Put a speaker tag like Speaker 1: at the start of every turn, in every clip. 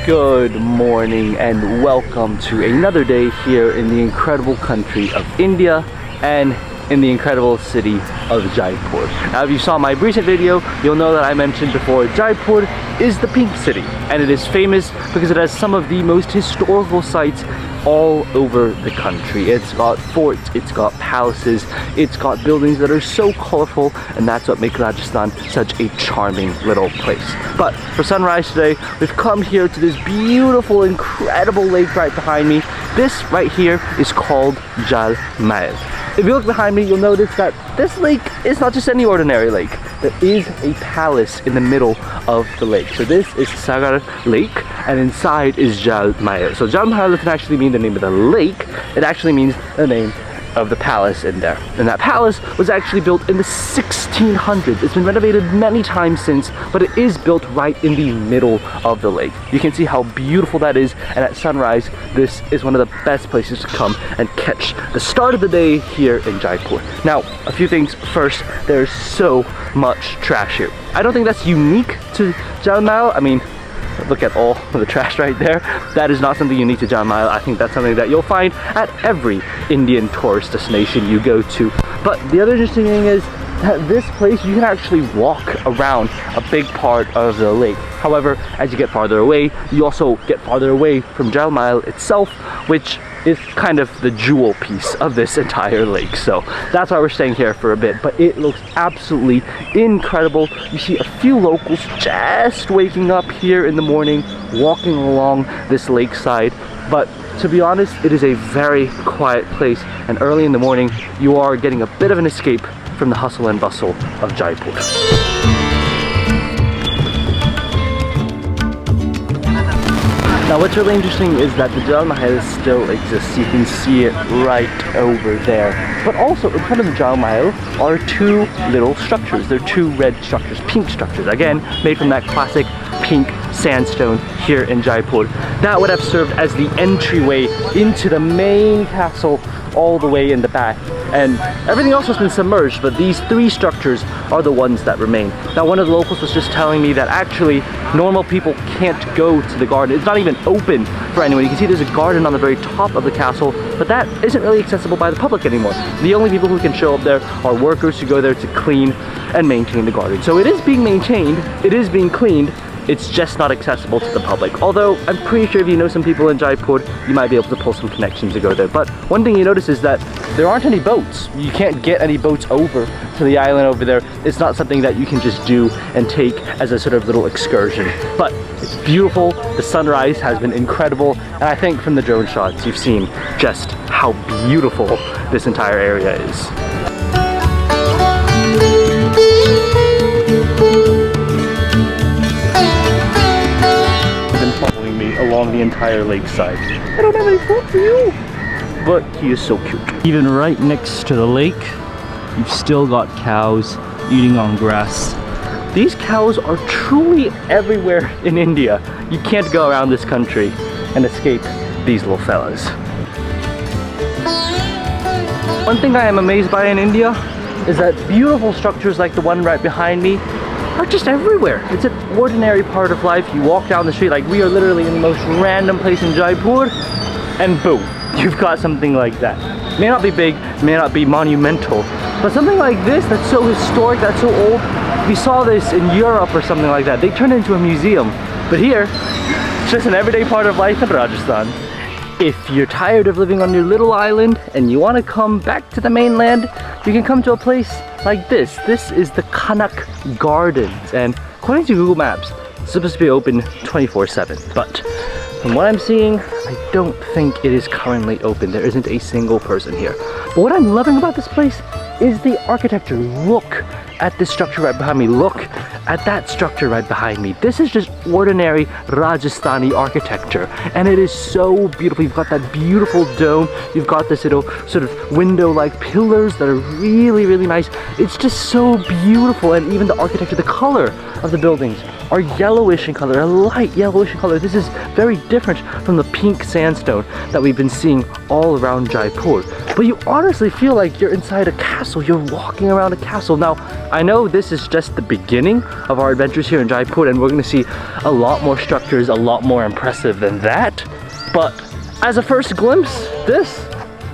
Speaker 1: Good morning and welcome to another day here in the incredible country of India and in the incredible city of Jaipur. Now if you saw my recent video, you'll know that I mentioned before Jaipur is the pink city, and it is famous because it has some of the most historical sites all over the country. It's got forts, it's got palaces, it's got buildings that are so colorful, and that's what makes Rajasthan such a charming little place. But for sunrise today, we've come here to this beautiful, incredible lake right behind me. This right here is called Jal Mahal. If you look behind me, you'll notice that this lake is not just any ordinary lake. There is a palace in the middle of the lake. So this is Sagar Lake, and inside is Jal Mahal. So Jal Mahal doesn't actually mean the name of the lake, it actually means the name of the palace in there. And that palace was actually built in the 1600s. It's been renovated many times since, but it is built right in the middle of the lake. You can see how beautiful that is, and at sunrise, this is one of the best places to come and catch the start of the day here in Jaipur. Now, a few things first, there's so much trash here. I don't think that's unique to Jal Mahal. I mean, look at all of the trash right there. That is not something unique to Jal Mahal. I think that's something that you'll find at every Indian tourist destination you go to. But the other interesting thing is that this place, you can actually walk around a big part of the lake. However, as you get farther away, you also get farther away from Jal Mahal itself, which is kind of the jewel piece of this entire lake. So that's why we're staying here for a bit, but it looks absolutely incredible. You see a few locals just waking up here in the morning, walking along this lakeside. But to be honest, it is a very quiet place, and early in the morning, you are getting a bit of an escape from the hustle and bustle of Jaipur. Now what's really interesting is that the Jal Mahal still exists. You can see it right over there. But also in front of the Jal Mahal are two little structures. They're two red structures, pink structures. Again, made from that classic pink sandstone here in Jaipur. That would have served as the entryway into the main castle all the way in the back. And everything else has been submerged, but these three structures are the ones that remain. Now one of the locals was just telling me that actually normal people can't go to the garden. It's not even open for anyone. You can see there's a garden on the very top of the castle, but that isn't really accessible by the public anymore. The only people who can show up there are workers who go there to clean and maintain the garden. So it is being maintained, it is being cleaned, it's just not accessible to the public. Although I'm pretty sure if you know some people in Jaipur, you might be able to pull some connections to go there. But one thing you notice is that there aren't any boats. You can't get any boats over to the island over there. It's not something that you can just do and take as a sort of little excursion. But it's beautiful. The sunrise has been incredible. And I think from the drone shots, you've seen just how beautiful this entire area is. Along the entire lakeside. I don't have any food for you, but he is so cute. Even right next to the lake, you've still got cows eating on grass. These cows are truly everywhere in India. You can't go around this country and escape these little fellas. One thing I am amazed by in India is that beautiful structures like the one right behind me are just everywhere. It's an ordinary part of life. You walk down the street, like we are literally in the most random place in Jaipur, and boom, you've got something like that. May not be big, may not be monumental, but something like this that's so historic, that's so old. If you saw this in Europe or something like that, they turn it into a museum. But here, it's just an everyday part of life in Rajasthan. If you're tired of living on your little island and you want to come back to the mainland, you can come to a place like this. This is the Kanak Gardens, and according to Google Maps, it's supposed to be open 24/7. But from what I'm seeing, I don't think it is currently open. There isn't a single person here. But what I'm loving about this place is the architecture. Look at this structure right behind me. Look at that structure right behind me. This is just ordinary Rajasthani architecture, and it is so beautiful. You've got that beautiful dome. You've got this little sort of window-like pillars that are really, really nice. It's just so beautiful, and even the architecture, the color of the buildings are yellowish in color, a light yellowish in color. This is very different from the pink pink sandstone that we've been seeing all around Jaipur. But you honestly feel like you're inside a castle. You're walking around a castle. Now, I know this is just the beginning of our adventures here in Jaipur, and we're gonna see a lot more structures, a lot more impressive than that. But as a first glimpse, this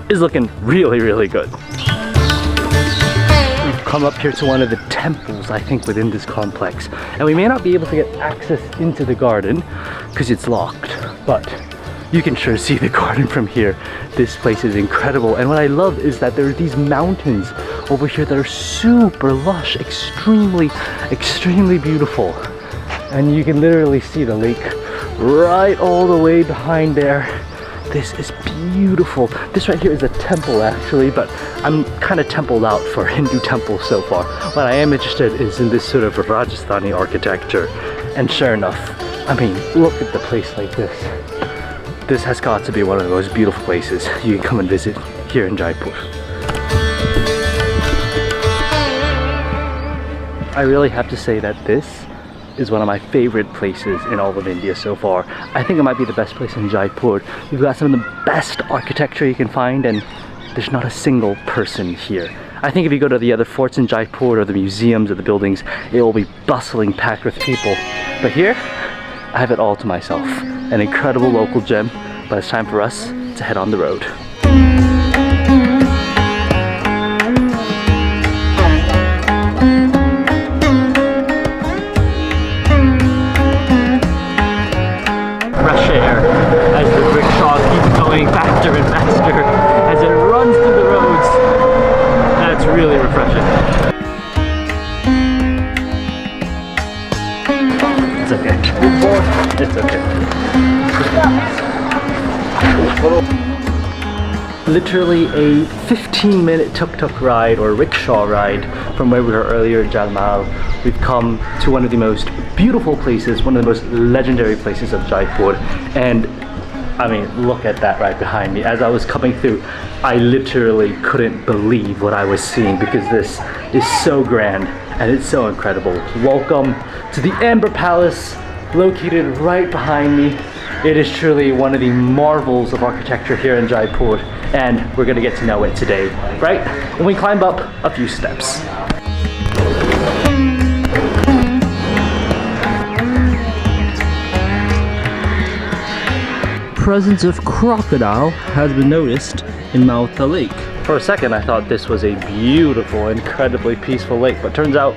Speaker 1: is looking really, really good. We've come up here to one of the temples, I think, within this complex. And we may not be able to get access into the garden because it's locked, but you can sure see the garden from here. This place is incredible. And what I love is that there are these mountains over here that are super lush, extremely, extremely beautiful. And you can literally see the lake right all the way behind there. This is beautiful. This right here is a temple actually, but I'm kind of templed out for Hindu temples so far. What I am interested is in this sort of Rajasthani architecture. And sure enough, I mean, look at the place like this. This has got to be one of the most beautiful places you can come and visit here in Jaipur. I really have to say that this is one of my favorite places in all of India so far. I think it might be the best place in Jaipur. You've got some of the best architecture you can find, and there's not a single person here. I think if you go to the other forts in Jaipur or the museums or the buildings, it will be bustling, packed with people. But here, I have it all to myself. An incredible local gem, but it's time for us to head on the road. Fresh air as the rickshaw keeps going faster and faster as it runs through the roads. That's really refreshing. It's okay. It's okay. Literally a 15-minute tuk-tuk ride or rickshaw ride from where we were earlier in Jal Mahal. We've come to one of the most beautiful places, one of the most legendary places of Jaipur. And I mean, look at that right behind me. As I was coming through, I literally couldn't believe what I was seeing because this is so grand and it's so incredible. Welcome to the Amber Palace, located right behind me. It is truly one of the marvels of architecture here in Jaipur, and we're gonna get to know it today, right? When we climb up a few steps. Presence of crocodile has been noticed in Malta Lake. For a second, I thought this was a beautiful, incredibly peaceful lake, but turns out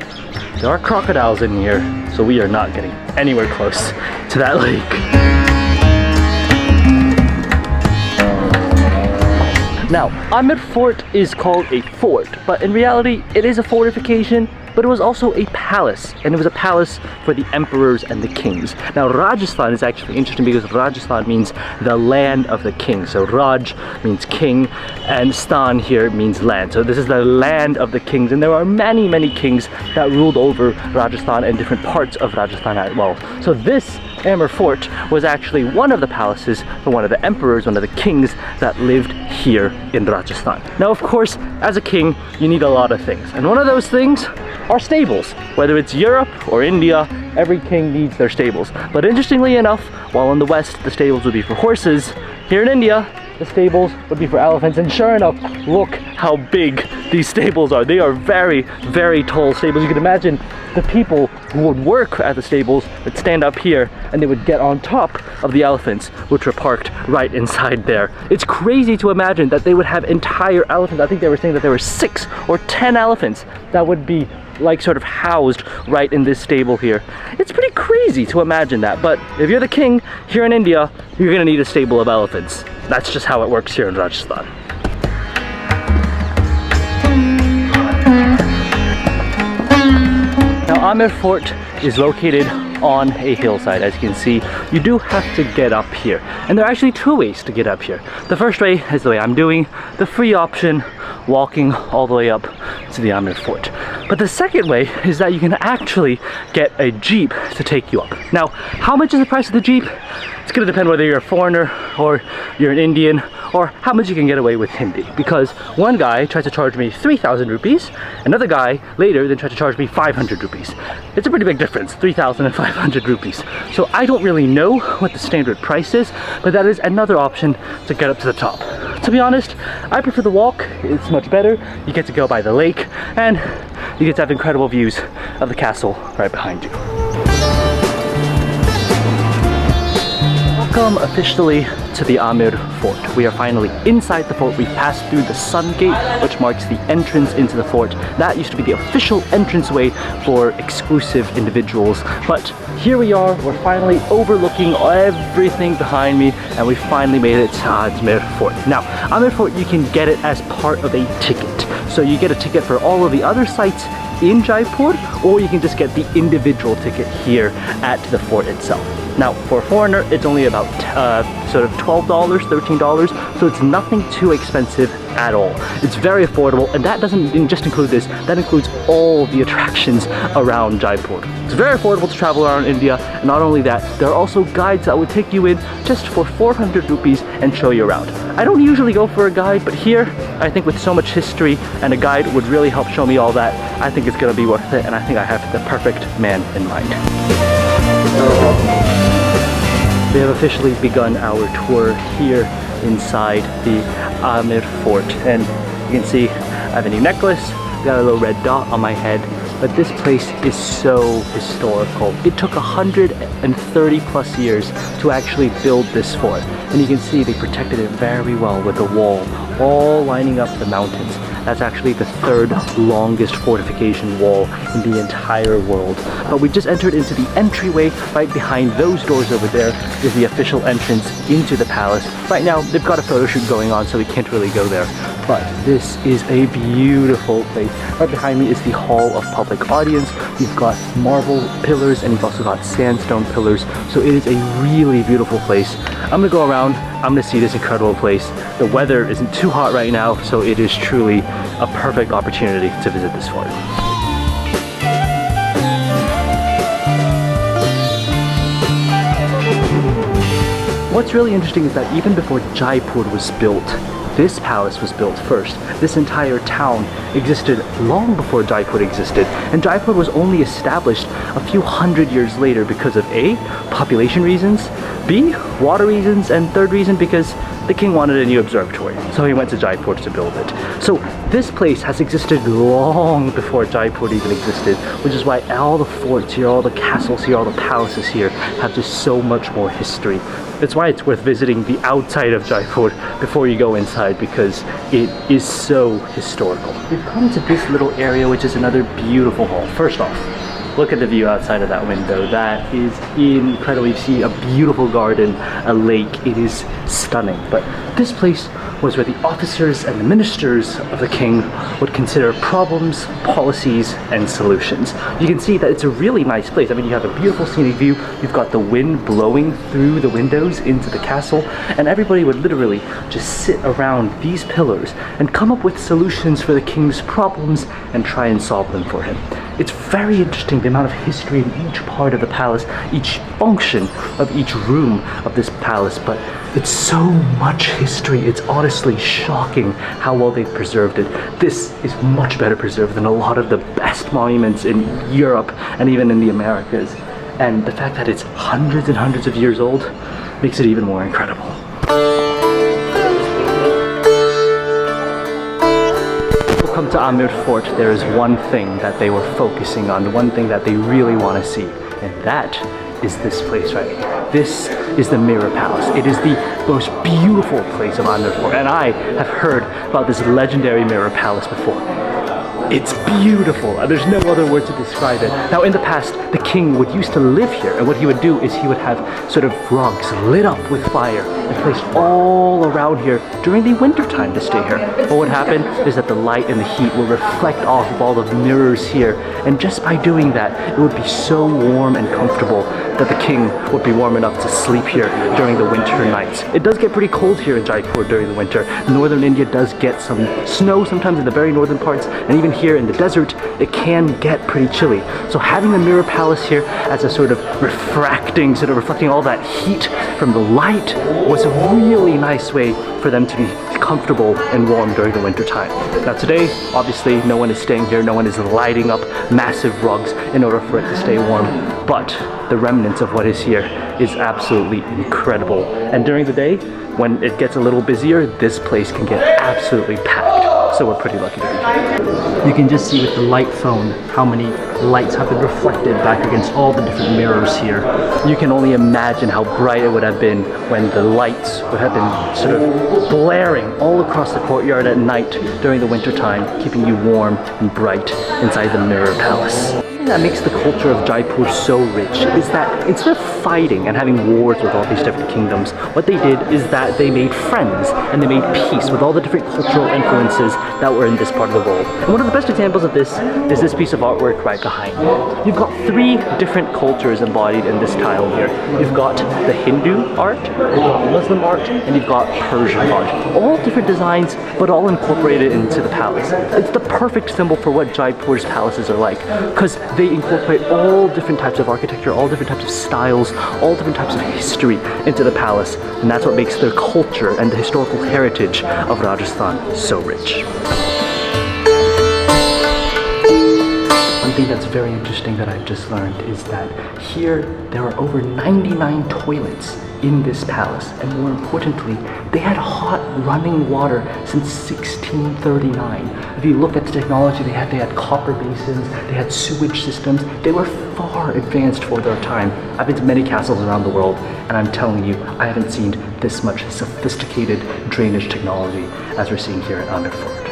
Speaker 1: there are crocodiles in here, so we are not getting anywhere close to that lake. Now, Amber Fort is called a fort, but in reality, it is a fortification, but it was also a palace, and it was a palace for the emperors and the kings. Now, Rajasthan is actually interesting because Rajasthan means the land of the king. So Raj means king, and Stan here means land. So this is the land of the kings, and there are many, many kings that ruled over Rajasthan and different parts of Rajasthan as well. So this Amber Fort was actually one of the palaces for one of the emperors, one of the kings that lived here in Rajasthan. Now, of course, as a king, you need a lot of things, and one of those things are stables. Whether it's Europe or India, every king needs their stables. But interestingly enough, while in the West the stables would be for horses, here in India the stables would be for elephants. And sure enough, look how big these stables are. They are very, very tall stables. You can imagine the people who would work at the stables would stand up here and they would get on top of the elephants, which were parked right inside there. It's crazy to imagine that they would have entire elephants. I think they were saying that there were 6 or 10 elephants that would be like sort of housed right in this stable here. It's pretty crazy to imagine that, but if you're the king here in India, you're gonna need a stable of elephants. That's just how it works here in Rajasthan. Now, Amber Fort is located on a hillside. As you can see, you do have to get up here, and there are actually 2 ways to get up here. The first way is the way I'm doing, the free option, walking all the way up to the Amber Fort. But the second way is that you can actually get a Jeep to take you up. Now, how much is the price of the Jeep? It's gonna depend whether you're a foreigner or you're an Indian, or how much you can get away with Hindi. Because one guy tried to charge me 3,000 rupees, another guy later then tried to charge me 500 rupees. It's a pretty big difference, 3,000 and 500 rupees. So I don't really know what the standard price is, but that is another option to get up to the top. To be honest, I prefer the walk. It's much better. You get to go by the lake and you get to have incredible views of the castle right behind you. Welcome officially to the Amir Fort. We are finally inside the fort. We've passed through the Sun Gate, which marks the entrance into the fort. That used to be the official entranceway for exclusive individuals. But here we are, we're finally overlooking everything behind me, and we finally made it to Amir Fort. Now, Amir Fort, you can get it as part of a ticket. So you get a ticket for all of the other sites in Jaipur, or you can just get the individual ticket here at the fort itself. Now, for a foreigner, it's only about sort of $12, $13, so it's nothing too expensive at all. It's very affordable, and that doesn't just include this, that includes all the attractions around Jaipur. It's very affordable to travel around India, and not only that, there are also guides that would take you in just for 400 rupees and show you around. I don't usually go for a guide, but here, I think with so much history, and a guide would really help show me all that, I think it's gonna be worth it, and I think I have the perfect man in mind. We have officially begun our tour here inside the Amir Fort, and you can see I have a new necklace, got a little red dot on my head, but this place is so historical. It took 130 plus years to actually build this fort, and you can see they protected it very well with a wall all lining up the mountains. That's actually the third longest fortification wall in the entire world. But we just entered into the entryway. Right behind those doors over there is the official entrance into the palace. Right now, they've got a photo shoot going on, so we can't really go there. But this is a beautiful place. Right behind me is the Hall of Public Audience. You've got marble pillars and you've also got sandstone pillars. So it is a really beautiful place. I'm gonna go around, I'm gonna see this incredible place. The weather isn't too hot right now, so it is truly a perfect opportunity to visit this fort. What's really interesting is that even before Jaipur was built, this palace was built first. This entire town existed long before Jaipur existed, and Jaipur was only established a few hundred years later because of A, population reasons, B, water reasons, and third reason because the king wanted a new observatory, so he went to Jaipur to build it. So this place has existed long before Jaipur even existed, which is why all the forts here, all the castles here, all the palaces here have just so much more history. That's why it's worth visiting the outside of Jaipur before you go inside, because it is so historical. We've come to this little area, which is another beautiful hall. First off, look at the view outside of that window. That is incredible. You see a beautiful garden, a lake. It is stunning. But this place was where the officers and the ministers of the king would consider problems, policies, and solutions. You can see that it's a really nice place. I mean, you have a beautiful scenic view. You've got the wind blowing through the windows into the castle, and everybody would literally just sit around these pillars and come up with solutions for the king's problems and try and solve them for him. It's very interesting the amount of history in each part of the palace, each function of each room of this palace, but it's so much history. It's honestly shocking how well they've preserved it. This is much better preserved than a lot of the best monuments in Europe and even in the Americas. And the fact that it's hundreds and hundreds of years old makes it even more incredible. Come to Amir Fort, there is one thing that they were focusing on, one thing that they really want to see, and that is this place right here. This is the Mirror Palace. It is the most beautiful place of Amir Fort, and I have heard about this legendary Mirror Palace before. It's beautiful. There's no other word to describe it. Now, in the past, the king would used to live here, and what he would do is he would have sort of rugs lit up with fire and placed all around here during the winter time to stay here. What would happen is that the light and the heat will reflect off of all the mirrors here, and just by doing that, it would be so warm and comfortable that the king would be warm enough to sleep here during the winter nights. It does get pretty cold here in Jaipur during the winter. Northern India does get some snow sometimes in the very northern parts, and even here in the desert, it can get pretty chilly. So having the mirror palace here as a sort of reflecting all that heat from the light was a really nice way for them to be comfortable and warm during the winter time. Now today, obviously, no one is staying here, no one is lighting up massive rugs in order for it to stay warm, but the remnants of what is here is absolutely incredible. And during the day, when it gets a little busier, this place can get absolutely packed. So we're pretty lucky to be here. You can just see with the light phone how many lights have been reflected back against all the different mirrors here. You can only imagine how bright it would have been when the lights would have been sort of blaring all across the courtyard at night during the winter time, keeping you warm and bright inside the mirror palace. That makes the culture of Jaipur so rich is that instead of fighting and having wars with all these different kingdoms, what they did is that they made friends and they made peace with all the different cultural influences that were in this part of the world. And one of the best examples of this is this piece of artwork right behind me. You've got three different cultures embodied in this tile here. You've got the Hindu art, you've got Muslim art, and you've got Persian art. All different designs, but all incorporated into the palace. It's the perfect symbol for what Jaipur's palaces are like, because they incorporate all different types of architecture, all different types of styles, all different types of history into the palace, and that's what makes their culture and the historical heritage of Rajasthan so rich. One thing that's very interesting that I've just learned is that here there are over 99 toilets in this palace, and more importantly, they had hot running water since 1639. If you look at the technology they had copper basins, they had sewage systems. They were far advanced for their time. I've been to many castles around the world, and I'm telling you, I haven't seen this much sophisticated drainage technology as we're seeing here at Amir Fort.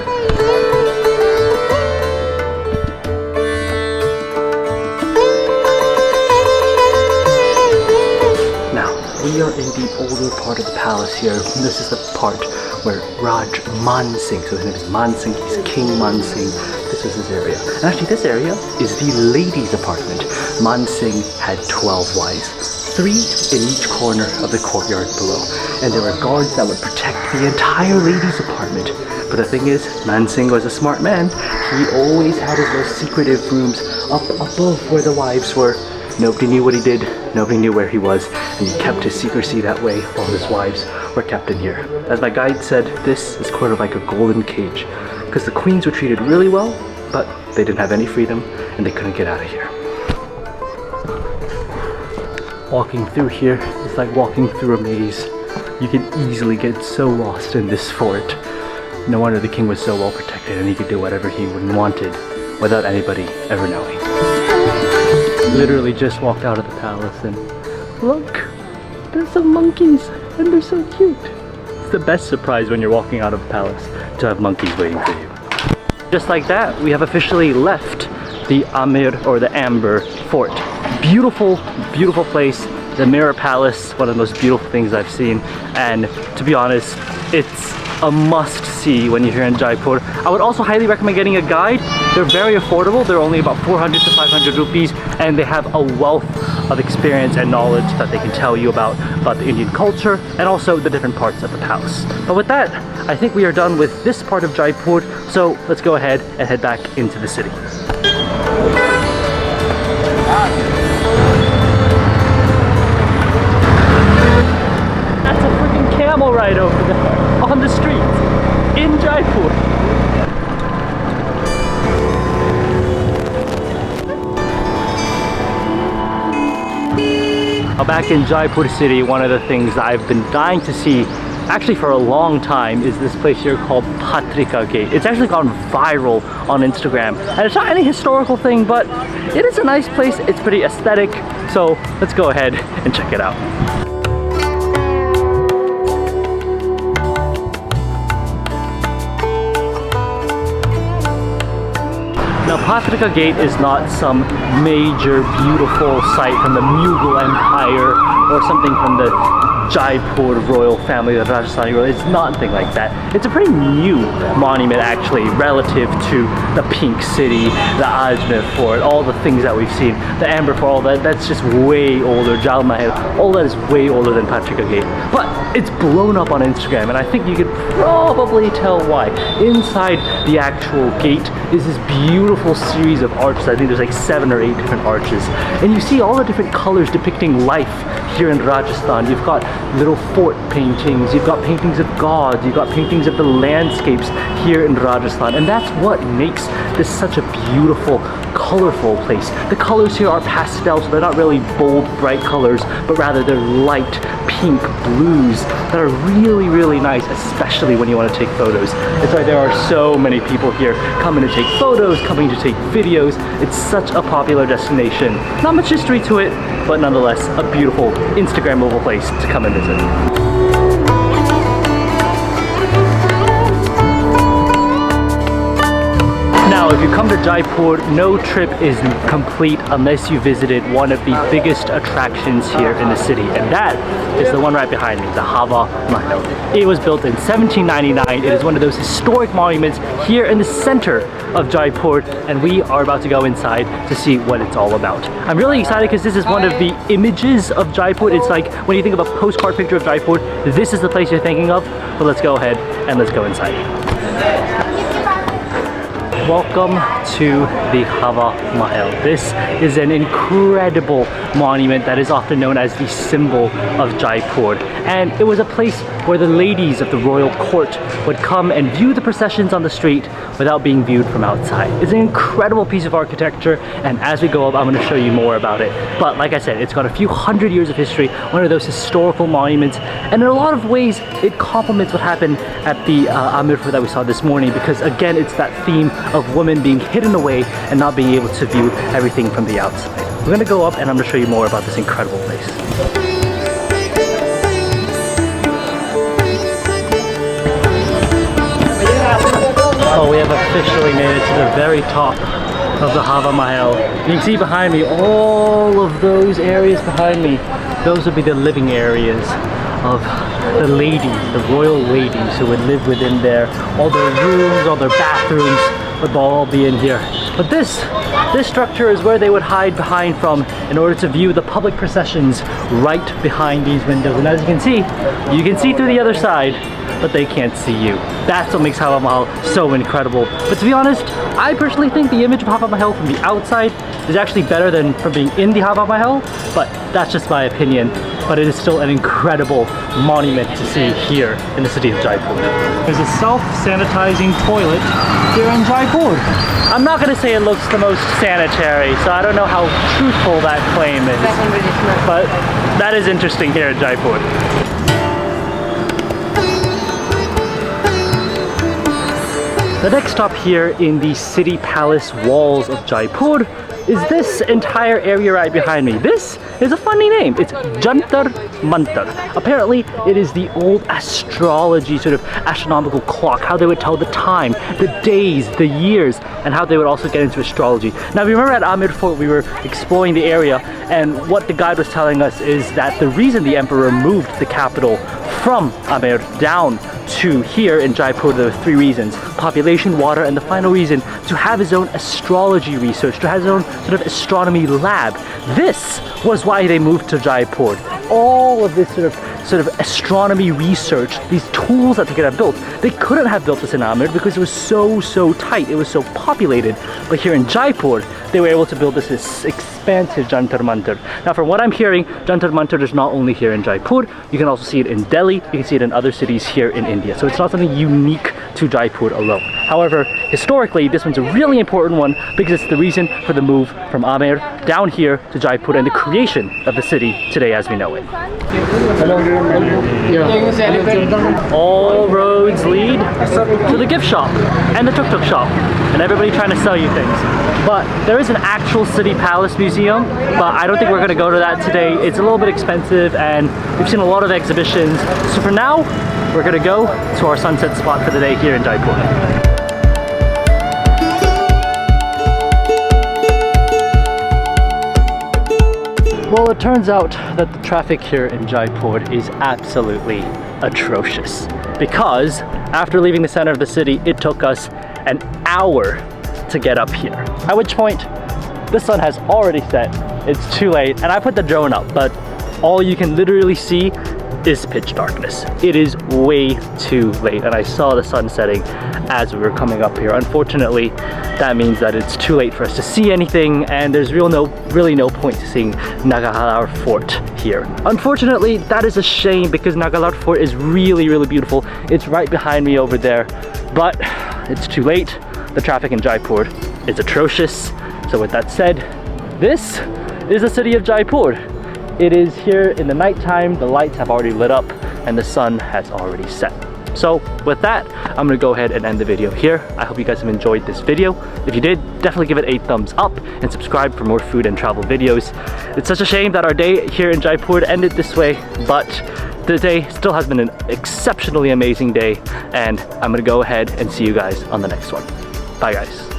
Speaker 1: We are in the older part of the palace here. This is the part where Raj Mansingh, so his name is Mansingh, he's King Mansingh. This is his area. And actually this area is the ladies' apartment. Mansingh had 12 wives, 3 in each corner of the courtyard below. And there were guards that would protect the entire ladies' apartment. But the thing is, Mansingh was a smart man. He always had his little secretive rooms up above where the wives were. Nobody knew what he did, nobody knew where he was, and he kept his secrecy that way while his wives were kept in here. As my guide said, this is kind of like a golden cage, because the queens were treated really well, but they didn't have any freedom, and they couldn't get out of here. Walking through here is like walking through a maze. You can easily get so lost in this fort. No wonder the king was so well protected, and he could do whatever he wanted without anybody ever knowing. Literally just walked out of the palace and look, there's some monkeys and they're so cute. It's the best surprise when you're walking out of the palace to have monkeys waiting for you. Just like that, we have officially left the Amir or the Amber Fort. Beautiful, beautiful place. The Mirror Palace, one of the most beautiful things I've seen. And to be honest, it's a must-see when you're here in Jaipur. I would also highly recommend getting a guide. They're very affordable. They're only about 400 to 500 rupees, and they have a wealth of experience and knowledge that they can tell you about the Indian culture and also the different parts of the palace. But with that, I think we are done with this part of Jaipur, so let's go ahead and head back into the city. That's a freaking camel ride over there on the street in Jaipur. Now back in Jaipur city, one of the things that I've been dying to see actually for a long time is this place here called Patrika Gate. It's actually gone viral on Instagram, and it's not any historical thing, but it is a nice place. It's pretty aesthetic, so let's go ahead and check it out. Now Patrika Gate is not some major beautiful site from the Mughal Empire or something from the Jaipur royal family, the Rajasthani royal. It's nothing like that. It's a pretty new monument actually, relative to the Pink City, the Ajmer Fort, all the things that we've seen, the Amber Fort, all that. That's just way older. Jal Mahal, all that is way older than Patrika Gate. But it's blown up on Instagram, and I think you could probably tell why. Inside the actual gate is this beautiful series of arches. I think there's like 7 or 8 different arches, and you see all the different colors depicting life here in Rajasthan. You've got little fort paintings, you've got paintings of gods, you've got paintings of the landscapes here in Rajasthan, and that's what makes this such a beautiful, colorful place. The colors here are pastel, so they're not really bold, bright colors, but rather they're light pink blues that are really, really nice, especially when you want to take photos. It's like there are so many people here coming to take photos, coming to take videos. It's such a popular destination. Not much history to it, but nonetheless a beautiful Instagrammable place to come and visit. Now, if you come to Jaipur, no trip is complete unless you visited one of the biggest attractions here in the city, and that is the one right behind me, the Hawa Mahal. It was built in 1799. It is one of those historic monuments here in the center of Jaipur, and we are about to go inside to see what it's all about. I'm really excited because this is one of the images of Jaipur. It's like when you think of a postcard picture of Jaipur, this is the place you're thinking of. But let's go ahead and let's go inside. Welcome to the Hawa Mahal. This is an incredible monument that is often known as the symbol of Jaipur. And it was a place where the ladies of the royal court would come and view the processions on the street without being viewed from outside. It's an incredible piece of architecture, and as we go up, I'm going to show you more about it. But like I said, it's got a few hundred years of history, one of those historical monuments, and in a lot of ways, it complements what happened at the Amir Fort that we saw this morning, because again, it's that theme of women being hidden away and not being able to view everything from the outside. We're going to go up and I'm going to show you more about this incredible place. Oh, we have officially made it to the very top of the Hawa Mahal. You can see behind me, all of those areas behind me, those would be the living areas of the ladies, the royal ladies who would live within there. All their rooms, all their bathrooms would all be in here. But this structure is where they would hide behind from in order to view the public processions right behind these windows. And as you can see through the other side, but they can't see you. That's what makes Hawa Mahal so incredible. But to be honest, I personally think the image of Hawa Mahal from the outside is actually better than from being in the Hawa Mahal, but that's just my opinion. But it is still an incredible monument to see here in the city of Jaipur. There's a self-sanitizing toilet here in Jaipur. I'm not going to say it looks the most sanitary, so I don't know how truthful that claim is, but that is interesting here in Jaipur. The next stop here in the city palace walls of Jaipur is this entire area right behind me. This is a funny name. It's Jantar Mantar. Apparently, it is the old astrology, sort of astronomical clock, how they would tell the time, the days, the years, and how they would also get into astrology. Now, if you remember at Amir Fort, we were exploring the area, and what the guide was telling us is that the reason the emperor moved the capital from Amir down to here in Jaipur, there were 3 reasons: population, water, and the final reason, to have his own astrology research, to have his own sort of astronomy lab. This was why they moved to Jaipur. All of this sort of astronomy research, these tools that they could have built, they couldn't have built this in Amir because it was so tight, it was so populated. But here in Jaipur, they were able to build this expansive Jantar Mantar. Now, from what I'm hearing, Jantar Mantar is not only here in Jaipur, you can also see it in Delhi, you can see it in other cities here in India. So it's not something unique to Jaipur alone. However, historically, this one's a really important one because it's the reason for the move from Amir down here to Jaipur and the creation of the city today as we know it. All roads lead to the gift shop and the tuk-tuk shop and everybody trying to sell you things. But there is an actual city palace museum, but I don't think we're going to go to that today. It's a little bit expensive and we've seen a lot of exhibitions. So for now, we're going to go to our sunset spot for the day here in Jaipur. Well, it turns out that the traffic here in Jaipur is absolutely atrocious, because after leaving the center of the city, it took us an hour to get up here. At which point, the sun has already set, it's too late, and I put the drone up, but all you can literally see is pitch darkness. It is way too late, and I saw the sun setting as we were coming up here. Unfortunately, that means that it's too late for us to see anything, and there's really no point to seeing Nagalar Fort here. Unfortunately, that is a shame, because Nagalar Fort is really beautiful. It's right behind me over there, but it's too late. The traffic in Jaipur is atrocious. So with that said, this is the city of Jaipur. It is here in the nighttime, the lights have already lit up, and the sun has already set. So with that, I'm gonna go ahead and end the video here. I hope you guys have enjoyed this video. If you did, definitely give it a thumbs up and subscribe for more food and travel videos. It's such a shame that our day here in Jaipur ended this way, but the day still has been an exceptionally amazing day, and I'm gonna go ahead and see you guys on the next one. Bye guys.